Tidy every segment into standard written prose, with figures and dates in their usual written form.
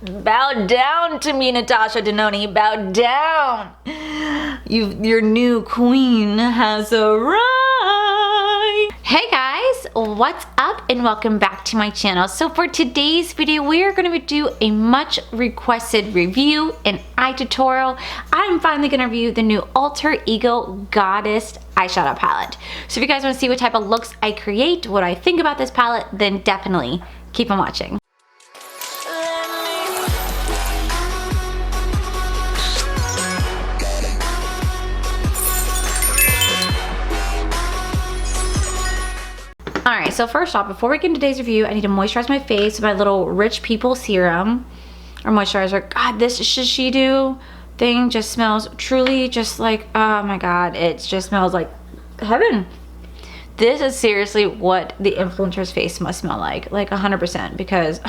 Bow down to me, Natasha Denona. Bow down. Your new queen has arrived. Hey guys, what's up and welcome back to my channel. So for today's video, we are going to do a much requested review and eye tutorial. I'm finally going to review the new Alter Ego Goddess eyeshadow palette. So if you guys want to see what type of looks I create, what I think about this palette, then definitely keep on watching. Alright, so first off, before we get into today's review, I need to moisturize my face with my little Rich People serum or moisturizer. God, this Shishido thing just smells truly just like, oh my god, it just smells like heaven. This is seriously what the influencer's face must smell like 100%, because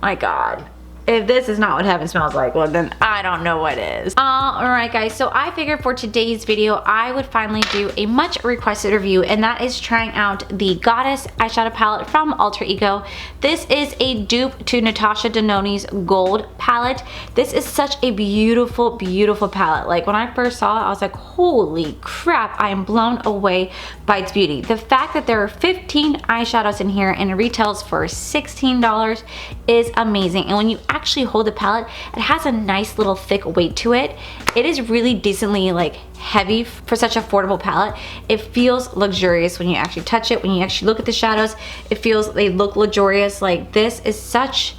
my god. If this is not what heaven smells like, well then I don't know what is. Alright guys, so I figured for today's video I would finally do a much requested review, and that is trying out the Goddess eyeshadow palette from Alter Ego. This is a dupe to Natasha Denona's Gold Palette. This is such a beautiful, beautiful palette. Like when I first saw it, I was like, holy crap, I am blown away by its beauty. The fact that there are 15 eyeshadows in here and it retails for $16 is amazing. And when you actually hold the palette, it has a nice little thick weight to it. It is really decently like heavy for such an affordable palette. It feels luxurious when you actually touch it. When you actually look at the shadows, it feels they look luxurious. Like this is such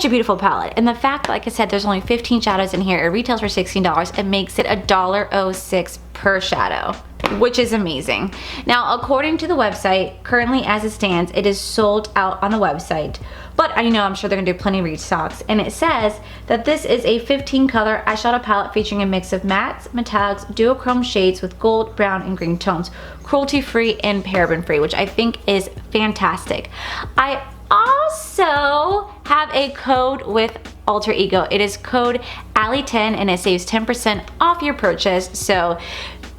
a beautiful palette, and the fact, like I said, there's only 15 shadows in here, it retails for $16, it makes it $1.06 per shadow, which is amazing. Now, according to the website, currently as it stands, it is sold out on the website, but I know I'm sure they're gonna do plenty of restocks, and it says that this is a 15 color eyeshadow palette featuring a mix of mattes, metallics, duochrome shades with gold, brown, and green tones, cruelty-free and paraben-free, which I think is fantastic. I also have a code with Alter Ego. It is code ALLY10 and it saves 10% off your purchase. So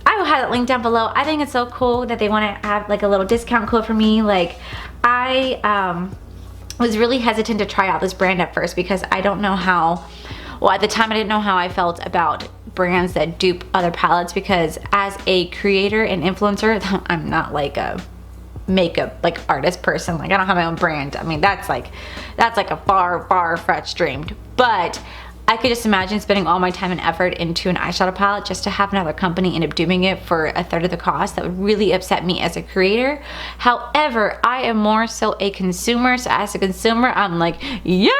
I will have it linked down below. I think it's so cool that they want to have like a little discount code for me. Like I was really hesitant to try out this brand at first because I don't know how, well at the time I didn't know how I felt about brands that dupe other palettes, because as a creator and influencer, I'm not like a makeup like artist person. Like I don't have my own brand. I mean that's like a far-fetched dream, but I could just imagine spending all my time and effort into an eyeshadow palette just to have another company end up doing it for a third of the cost. That would really upset me as a creator. However, I am more so a consumer, so as a consumer I'm like, yes!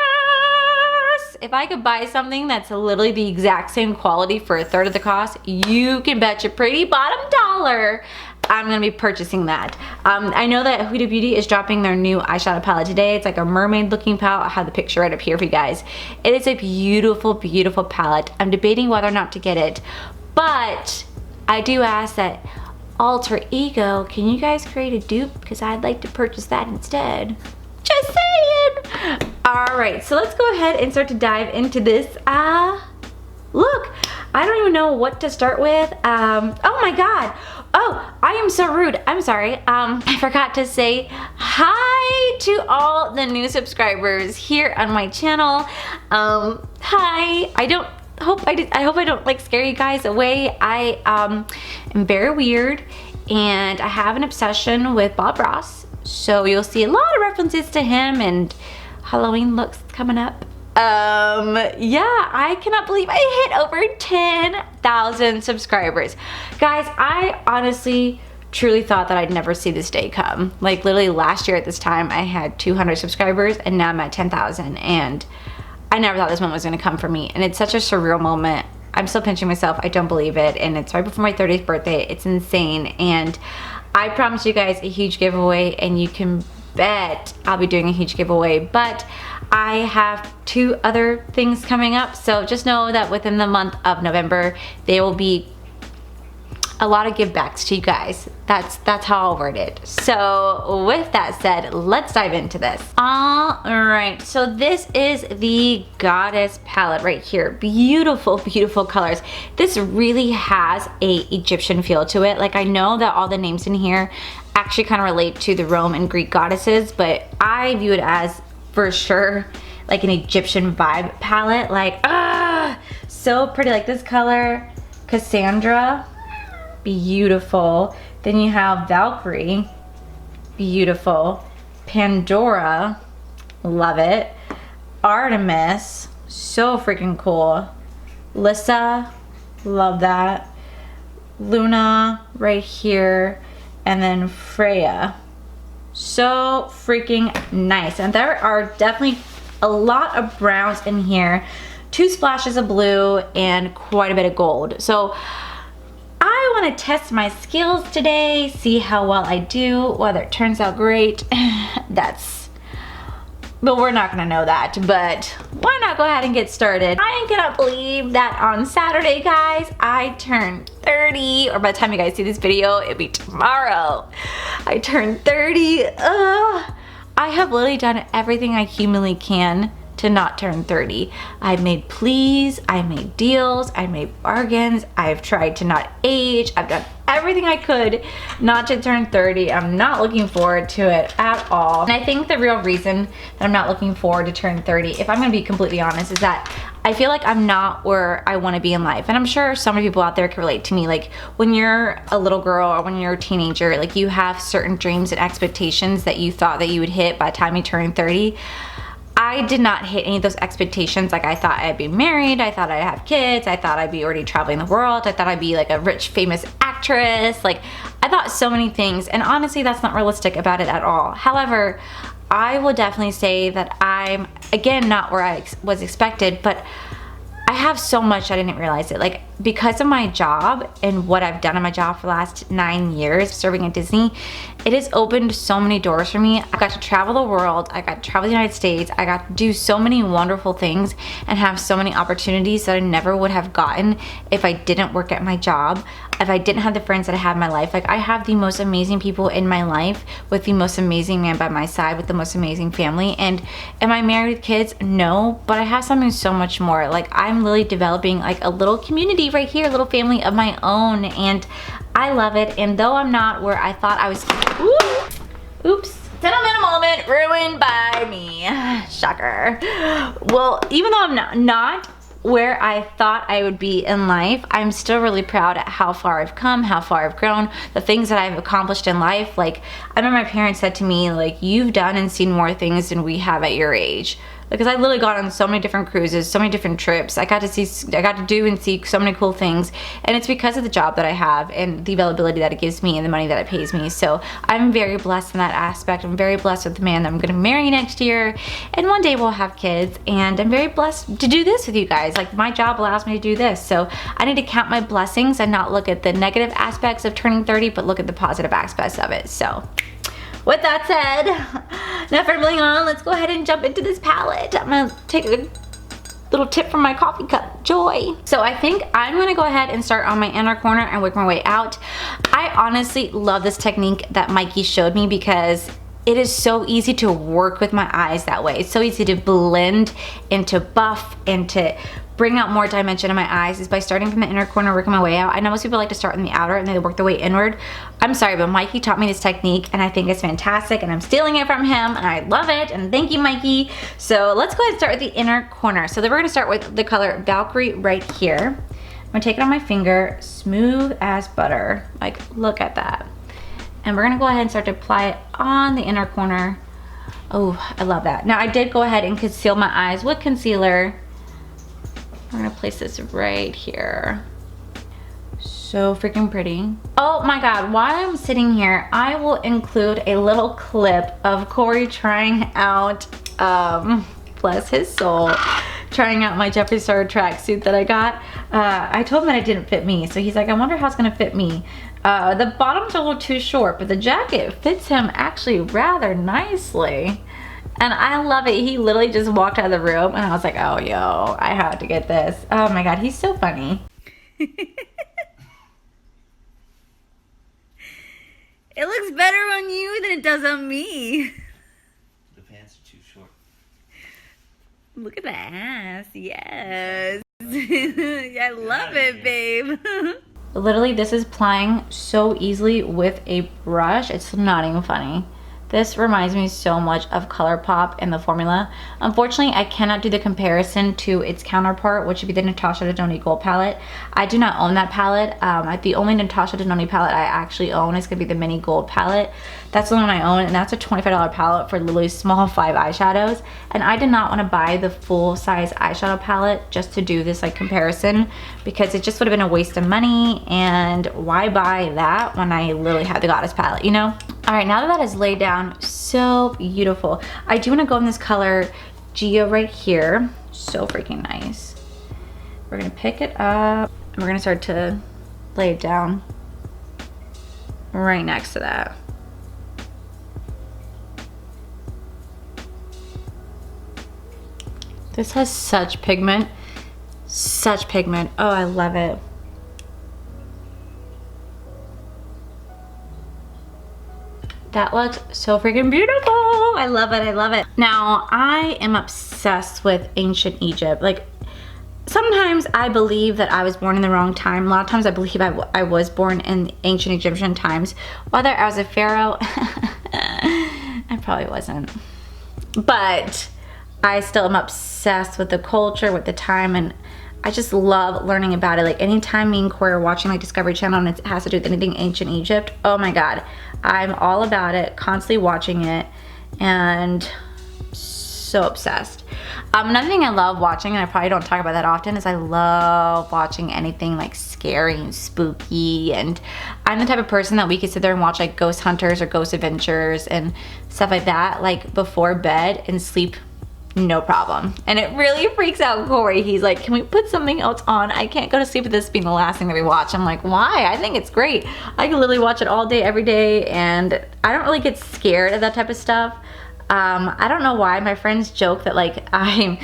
If I could buy something that's literally the exact same quality for a third of the cost, you can bet your pretty bottom dollar I'm gonna be purchasing that. I know that Huda Beauty is dropping their new eyeshadow palette today. It's like a mermaid looking palette. I have the picture right up here for you guys. It is a beautiful, beautiful palette. I'm debating whether or not to get it, but I do ask that Alter Ego, can you guys create a dupe? Because I'd like to purchase that instead. Just saying. All right, so let's go ahead and start to dive into this. Look, I don't even know what to start with. Oh my god. Oh, I am so rude. I'm sorry. I forgot to say hi to all the new subscribers here on my channel. Hi. I hope I don't like scare you guys away. I am very weird and I have an obsession with Bob Ross. So you'll see a lot of references to him and Halloween looks coming up. Yeah, I cannot believe I hit over 10,000 subscribers. Guys, I honestly truly thought that I'd never see this day come. Like literally last year at this time I had 200 subscribers and now I'm at 10,000, and I never thought this moment was gonna come for me, and it's such a surreal moment. I'm still pinching myself, I don't believe it, and it's right before my 30th birthday. It's insane, and I promised you guys a huge giveaway, and you can bet I'll be doing a huge giveaway, but I have 2 other things coming up, so just know that within the month of November there will be a lot of give backs to you guys. That's how I'll word it. So with that said, let's dive into this. All right, so this is the Goddess palette right here. Beautiful, beautiful colors. This really has a Egyptian feel to it. Like I know that all the names in here actually kind of relate to the Rome and Greek goddesses, but I view it as for sure like an Egyptian vibe palette. Like, so pretty. Like this color, Cassandra, beautiful. Then you have Valkyrie, beautiful. Pandora, love it. Artemis, so freaking cool. Lissa, love that. Luna right here, and then Freya, so freaking nice. And there are definitely a lot of browns in here, 2 splashes of blue, and quite a bit of gold. So I want to test my skills today, see how well I do, whether it turns out great. But we're not gonna know that, but why not go ahead and get started. I cannot believe that on Saturday, guys, I turned 30, or by the time you guys see this video, it'll be tomorrow. I turned 30. I have literally done everything I humanly can to not turn 30. I've made pleas, I made deals, I made bargains, I've tried to not age, I've done everything I could not to turn 30. I'm not looking forward to it at all. And I think the real reason that I'm not looking forward to turn 30, if I'm gonna be completely honest, is that I feel like I'm not where I wanna be in life. And I'm sure so many people out there can relate to me. Like when you're a little girl or when you're a teenager, like you have certain dreams and expectations that you thought that you would hit by the time you turn 30. I did not hit any of those expectations. Like I thought I'd be married, I thought I'd have kids, I thought I'd be already traveling the world, I thought I'd be like a rich, famous actress. Like I thought so many things, and honestly, that's not realistic about it at all. However, I will definitely say that I'm, again, not where I was expected, but I have so much I didn't realize it. Like because of my job and what I've done in my job for the last 9 years serving at Disney, it has opened so many doors for me. I got to travel the world, I got to travel the United States, I got to do so many wonderful things and have so many opportunities that I never would have gotten if I didn't work at my job, if I didn't have the friends that I have in my life. Like I have the most amazing people in my life with the most amazing man by my side with the most amazing family. And am I married with kids? No, but I have something so much more. Like I'm literally developing like a little community right here, a little family of my own, and I love it. And though I'm not where I thought I was, oops, sentimental moment ruined by me, shocker. Well, even though I'm not where I thought I would be in life, I'm still really proud at how far I've come, how far I've grown, the things that I've accomplished in life. Like I remember my parents said to me, like, you've done and seen more things than we have at your age. Because I literally got on so many different cruises, so many different trips. I got to do and see so many cool things. And it's because of the job that I have and the availability that it gives me and the money that it pays me. So I'm very blessed in that aspect. I'm very blessed with the man that I'm gonna marry next year. And one day we'll have kids. And I'm very blessed to do this with you guys. Like my job allows me to do this. So I need to count my blessings and not look at the negative aspects of turning 30, but look at the positive aspects of it. So with that said, enough rambling on, let's go ahead and jump into this palette. I'm gonna take a little tip from my coffee cup, Joy. So I think I'm gonna go ahead and start on my inner corner and work my way out. I honestly love this technique that Mikey showed me because it is so easy to work with my eyes that way. It's so easy to blend and to buff and to bring out more dimension in my eyes is by starting from the inner corner, working my way out. I know most people like to start in the outer and they work their way inward. I'm sorry, but Mikey taught me this technique and I think it's fantastic and I'm stealing it from him and I love it, and thank you, Mikey. So let's go ahead and start with the inner corner. So then we're gonna start with the color Valkyrie right here. I'm gonna take it on my finger, smooth as butter. Like, look at that. And we're gonna go ahead and start to apply it on the inner corner. Oh, I love that. Now I did go ahead and conceal my eyes with concealer. We're gonna place this right here. So freaking pretty. Oh my God, while I'm sitting here, I will include a little clip of Corey trying out, bless his soul, trying out my Jeffree Star tracksuit that I got. I told him that it didn't fit me, so he's like, I wonder how it's gonna fit me. The bottom's a little too short, but the jacket fits him actually rather nicely. And I love it. He literally just walked out of the room and I was like, oh, yo, I have to get this. Oh my God, he's so funny. It looks better on you than it does on me. The pants are too short. Look at the ass, yes. I love it, babe. Literally, this is applying so easily with a brush. It's not even funny. This reminds me so much of ColourPop in the formula. Unfortunately, I cannot do the comparison to its counterpart, which would be the Natasha Denona Gold Palette. I do not own that palette. The only Natasha Denona palette I actually own is gonna be the Mini Gold Palette. That's the one I own, and that's a $25 palette for literally small 5 eyeshadows. And I did not want to buy the full size eyeshadow palette just to do this like comparison, because it just would have been a waste of money, and why buy that when I literally have the Goddess palette, you know? All right, now that that is laid down, so beautiful. I do want to go in this color Geo right here. So freaking nice. We're gonna pick it up and we're gonna start to lay it down right next to that. This has such pigment. Such pigment. Oh, I love it. That looks so freaking beautiful. I love it, I love it. Now, I am obsessed with ancient Egypt. Like, sometimes I believe that I was born in the wrong time. A lot of times I believe I was born in ancient Egyptian times. Whether I was a pharaoh, I probably wasn't. But I still am obsessed with the culture, with the time, and I just love learning about it. Like, anytime me and Corey are watching like Discovery Channel and it has to do with anything ancient Egypt, oh my God, I'm all about it, constantly watching it, and so obsessed. Another thing I love watching, and I probably don't talk about that often, is I love watching anything like scary and spooky. And I'm the type of person that we could sit there and watch like Ghost Hunters or Ghost Adventures and stuff like that, like before bed, and sleep no problem. And it really freaks out Corey. He's like, can we put something else on? I can't go to sleep with this being the last thing that we watch. I'm like, why? I think it's great. I can literally watch it all day, every day, and I don't really get scared of that type of stuff. I don't know why. My friends joke that like I'm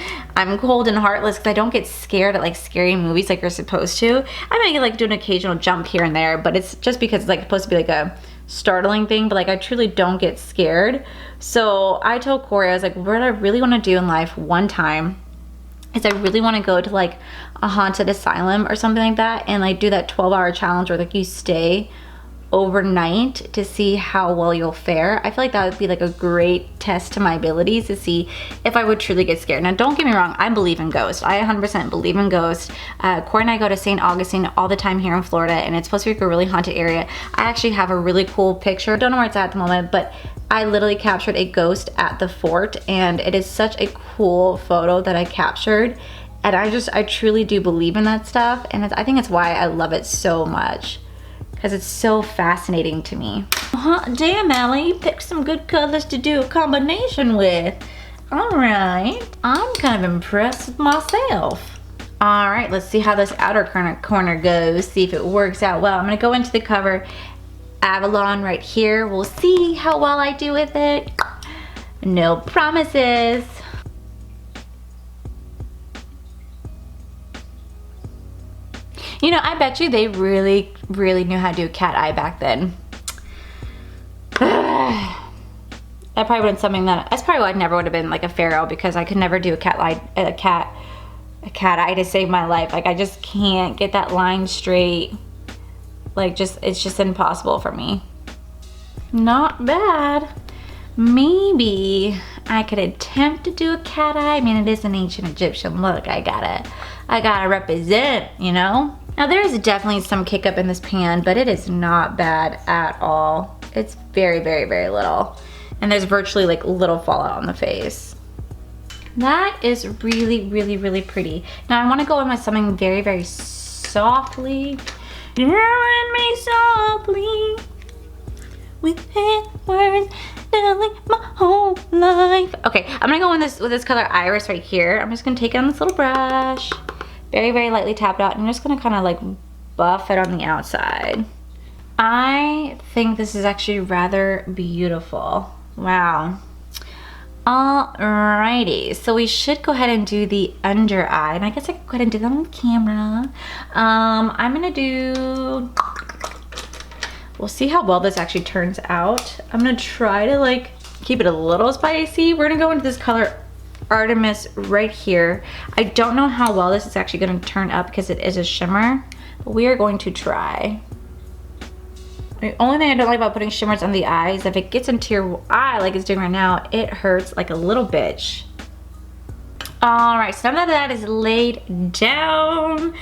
cold and heartless because I don't get scared at like scary movies like you're supposed to. I might like do an occasional jump here and there, but it's just because it's like supposed to be like a startling thing, but like I truly don't get scared. So I told Corey, I was like, what I really want to do in life one time is I really want to go to like a haunted asylum or something like that, and like do that 12-hour challenge where like you stay overnight to see how well you'll fare. I feel like that would be like a great test to my abilities to see if I would truly get scared. Now, don't get me wrong, I believe in ghosts. I 100% believe in ghosts. Corey and I go to St. Augustine all the time here in Florida, and it's supposed to be like a really haunted area. I actually have a really cool picture. Don't know where it's at the moment, but I literally captured a ghost at the fort, and it is such a cool photo that I captured. And I truly do believe in that stuff, and I think it's why I love it so much, because it's so fascinating to me. Damn, Allie, you picked some good colors to do a combination with. All right, I'm kind of impressed with myself. All right, let's see how this outer corner goes, see if it works out well. I'm gonna go into the cover Avalon right here. We'll see how well I do with it. No promises. You know, I bet you they really, really knew how to do a cat eye back then. That probably would have been something that's probably why I never would have been like a pharaoh, because I could never do a cat eye to save my life. Like, I just can't get that line straight. Like, it's just impossible for me. Not bad. Maybe I could attempt to do a cat eye. I mean, it is an ancient Egyptian look. I gotta represent, you know? Now, there is definitely some kick up in this pan, but it is not bad at all. It's very, very, very little. And there's virtually like little fallout on the face. That is really, really, really pretty. Now, I want to go in with something very, very softly. You and me softly with his words telling my whole life. Okay, I'm gonna go in with this color Iris right here. I'm just gonna take it on this little brush, very, very lightly tap it out, and I'm just gonna kind of like buff it on the outside. I think this is actually rather beautiful. Wow. Alrighty, so we should go ahead and do the under eye, and I guess I could go ahead and do that on camera. I'm gonna do, we'll see how well this actually turns out. I'm gonna try to like keep it a little spicy. We're gonna go into this color Artemis right here. I don't know how well this is actually gonna turn up because it is a shimmer, but we are going to try. The only thing I don't like about putting shimmers on the eyes, if it gets into your eye like it's doing right now, it hurts like a little bitch. All right, so now that that is laid down,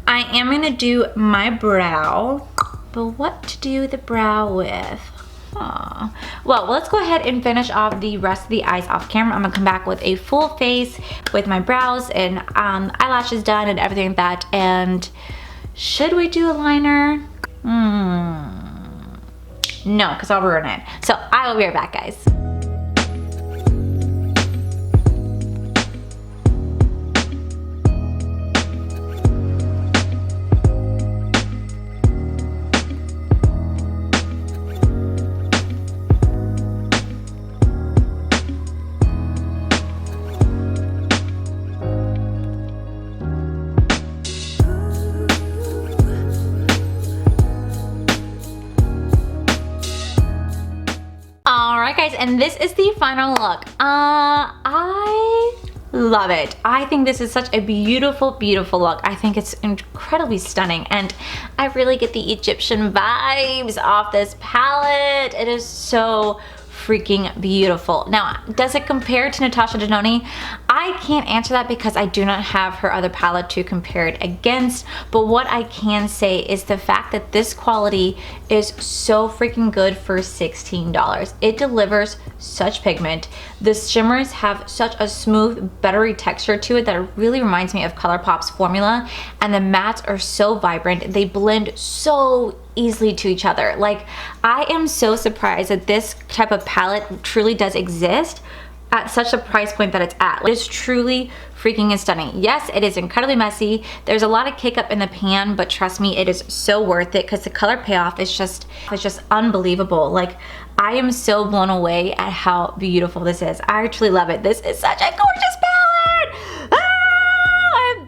I am gonna do my brow, but what to do the brow with? Well, let's go ahead and finish off the rest of the eyes off camera. I'm gonna come back with a full face with my brows and eyelashes done and everything like that. And should we do a liner? No, because I'll ruin it. So I will be right back, guys. Guys, and this is the final look. I love it. I think this is such a beautiful, beautiful look. I think it's incredibly stunning, and I really get the Egyptian vibes off this palette. It is so freaking beautiful. Now, does it compare to Natasha Denona? I can't answer that because I do not have her other palette to compare it against, but what I can say is the fact that this quality is so freaking good for $16. It delivers such pigment. The shimmers have such a smooth, buttery texture to it that it really reminds me of ColourPop's formula, and the mattes are so vibrant. They blend so easily to each other. Like, I am so surprised that this type of palette truly does exist at such a price point that it's at. It is truly freaking stunning. Yes, it is incredibly messy. There's a lot of cake up in the pan, but trust me, it is so worth it because the color payoff is just unbelievable. Like, I am so blown away at how beautiful this is. I truly love it. This is such a gorgeous palette.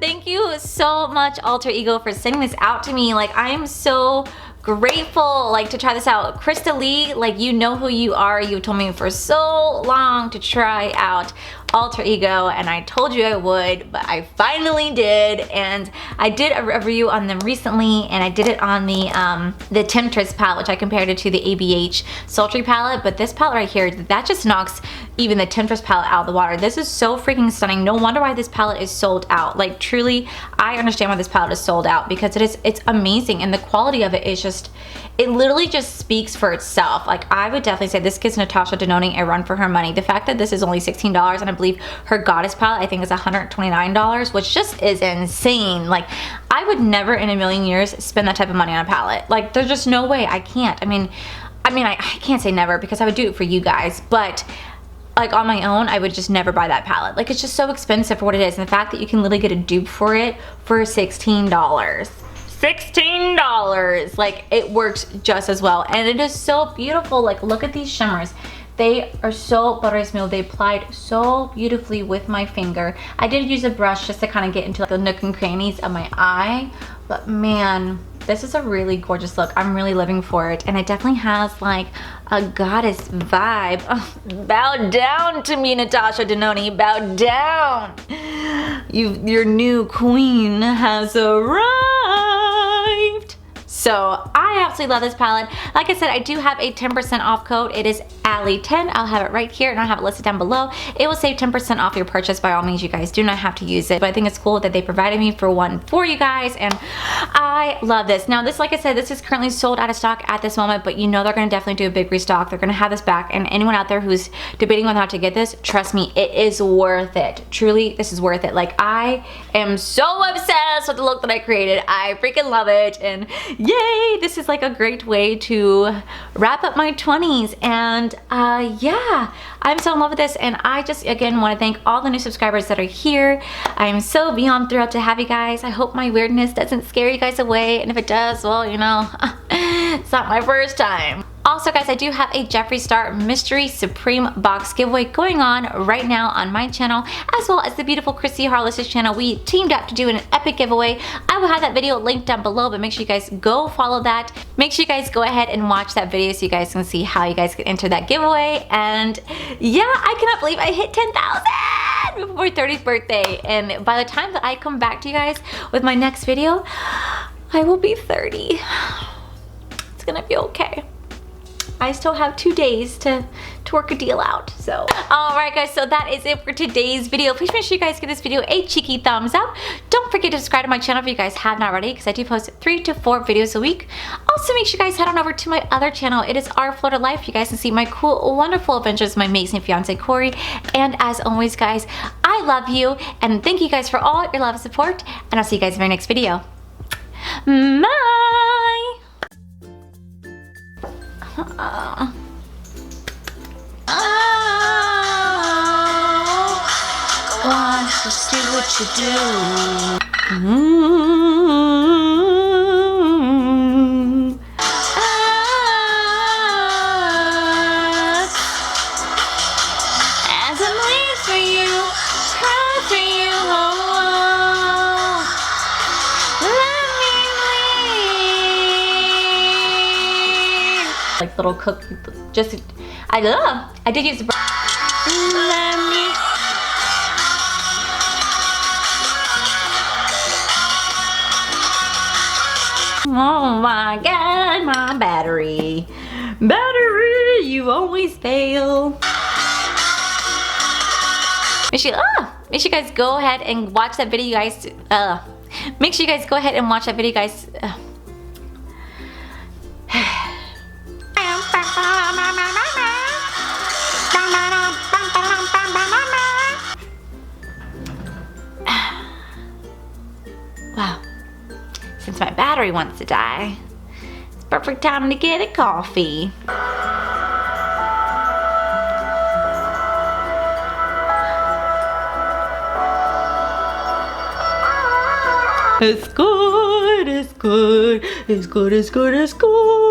Thank you so much, Alter Ego, for sending this out to me. Like, I am so grateful, like, to try this out. Krista Lee, like, you know who you are. You told me for so long to try out Alter Ego, and I told you I would, but I finally did, and I did a review on them recently, and I did it on the Temptress palette, which I compared it to the ABH Sultry palette, but this palette right here, that just knocks even the Temptress palette out of the water. This is so freaking stunning. No wonder why this palette is sold out. Like, truly, I understand why this palette is sold out, because it's amazing, and the quality of it is just, it literally just speaks for itself. Like, I would definitely say this gives Natasha Denona a run for her money. The fact that this is only $16, and I believe her Goddess palette, I think, is $129, which just is insane. Like, I would never in a million years spend that type of money on a palette. Like, there's just no way. I can't. I mean, I can't say never because I would do it for you guys, but like, on my own, I would just never buy that palette. Like, it's just so expensive for what it is, and the fact that you can literally get a dupe for it for $16. $16! Like, it works just as well, and it is so beautiful. Like, look at these shimmers. They are so buttery smooth. They applied so beautifully with my finger. I did use a brush just to kind of get into, like, the nook and crannies of my eye, but man, this is a really gorgeous look. I'm really living for it, and it definitely has like a goddess vibe. Oh, bow down to me, Natasha Denona. Bow down. Your new queen has arrived. So I absolutely love this palette. Like I said, I do have a 10% off code. It is Allie10. I'll have it right here, and I'll have it listed down below. It will save 10% off your purchase. By all means, you guys do not have to use it, but I think it's cool that they provided me for one for you guys, and I love this. Now, this, like I said, this is currently sold out of stock at this moment, but you know they're going to definitely do a big restock. They're going to have this back, and anyone out there who's debating whether or not to get this, trust me, it is worth it. Truly, this is worth it. Like, I am so obsessed with the look that I created. I freaking love it, and yay, this is like a great way to wrap up my 20s, and yeah, I'm so in love with this, and I just again want to thank all the new subscribers that are here. I am so beyond thrilled to have you guys. I hope my weirdness doesn't scare you guys away, and if it does, well, you know, it's not my first time. Also, guys, I do have a Jeffree Star Mystery Supreme box giveaway going on right now on my channel, as well as the beautiful Chrissy Harless's channel. We teamed up to do an epic giveaway. I will have that video linked down below, but make sure you guys go follow that. Make sure you guys go ahead and watch that video so you guys can see how you guys can enter that giveaway. And yeah, I cannot believe I hit 10,000 before my 30th birthday. And by the time that I come back to you guys with my next video, I will be 30. It's gonna be okay. I still have 2 days to work a deal out, so. Alright guys, so that is it for today's video. Please make sure you guys give this video a cheeky thumbs up. Don't forget to subscribe to my channel if you guys have not already, because I do post 3 to 4 videos a week. Also, make sure you guys head on over to my other channel. It is Our Florida Life. You guys can see my cool, wonderful adventures with my amazing fiance, Corey. And as always, guys, I love you, and thank you guys for all your love and support, and I'll see you guys in my next video. Bye! Go on, just do what you do. As I bleed for you, cry for you, let me bleed. Like little cook, just, I did use the brush. Let me. Oh my God, my battery. Battery, you always fail. Make sure you guys go ahead and watch that video, guys. Make sure you guys go ahead and watch that video, guys. Wow. Since my battery wants to die, it's perfect time to get a coffee. It's good, it's good, it's good, it's good, it's good.